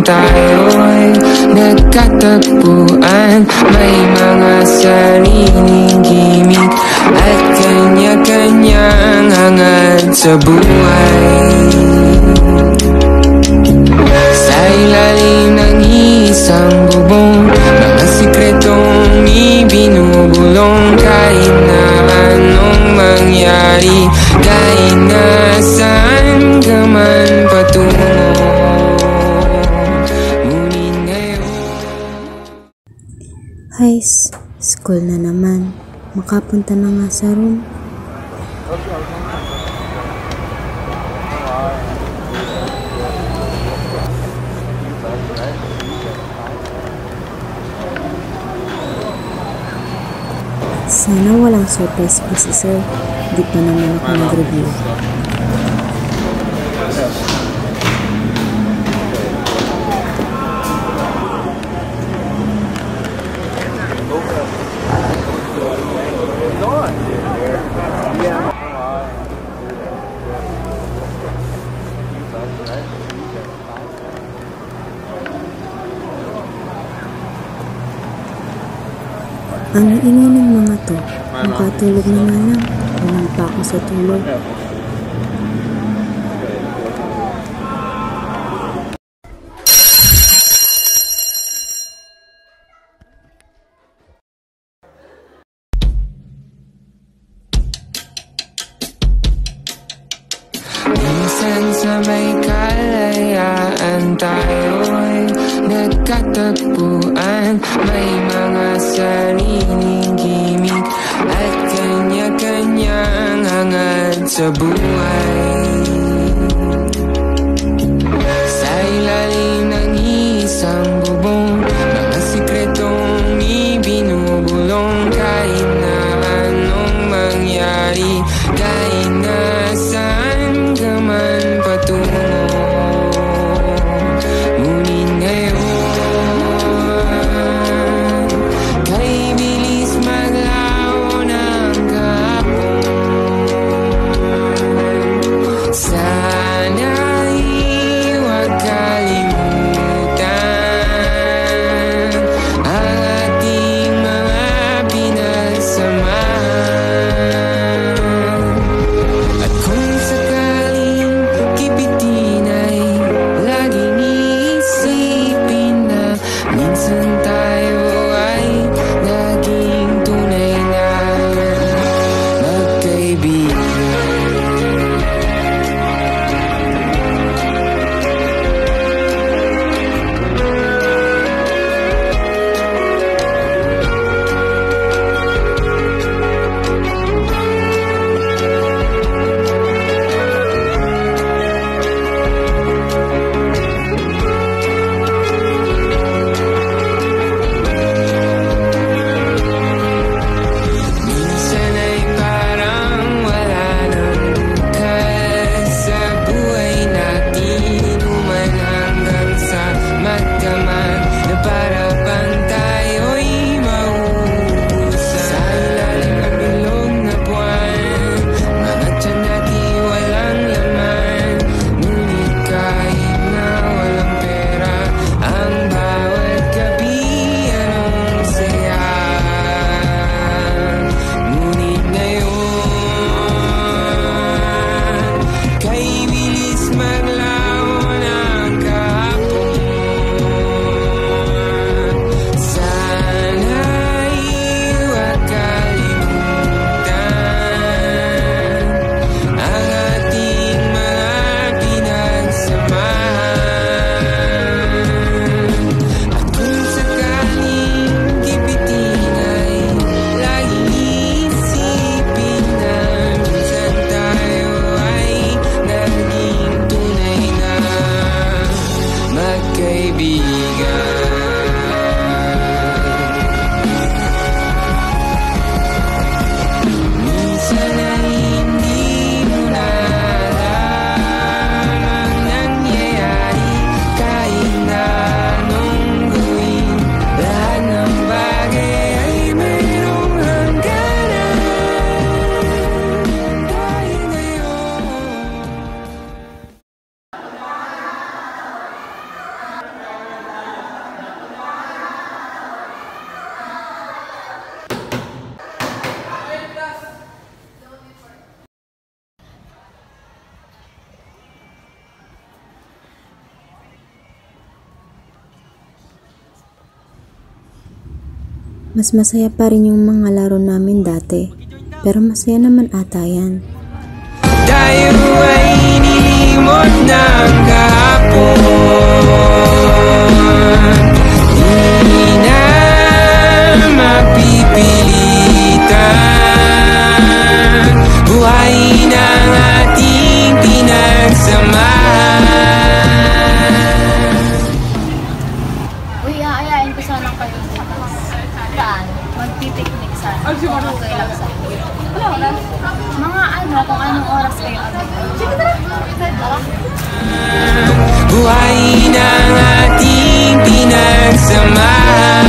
tayo'y nagkatagpuan. May mga sariling gimik at kanya-kanyang hangad sa buhay. Sa ilalim ng isang bubong, mga sikretong ibinubulong. Kahit na anong mangyari, kahit na saan ka man patungo, ngunit ngayon. Hi, school na naman. Makapunta na nga sa room. Sana walang surprise pa si sir. Di pa naman ako nag-review. Ang ingay ng mga to, makatulog na nga lang. Walang pa ako sa tulog. Minsan sa may kalayaan tayo'y nagkatagpuan. May mga sariling gimik at kanya-kanyang hangad sa buhay. Sa ilalim ng isang bubong, mga sikretong ibinubulong. Kahit na anong mangyari, kahit na saan ka man patungo, ngunit ngayon, kay bilis maglaho ng kahapon. Mas masaya pa rin yung mga laro namin dati. Pero masaya naman ata yan. Tayo ay nilimot ng kahapon. Di na mapipilitan. Buhay ng ating pinagsamahan. Uy, aayain ko sana kayo bukas. Saan? Magpipiknik sana. Kung okay lang sa inyo. Mga ano, kung anong oras kayo available. Sige, tara. Tara. Buhay ng ating pinagsamahan.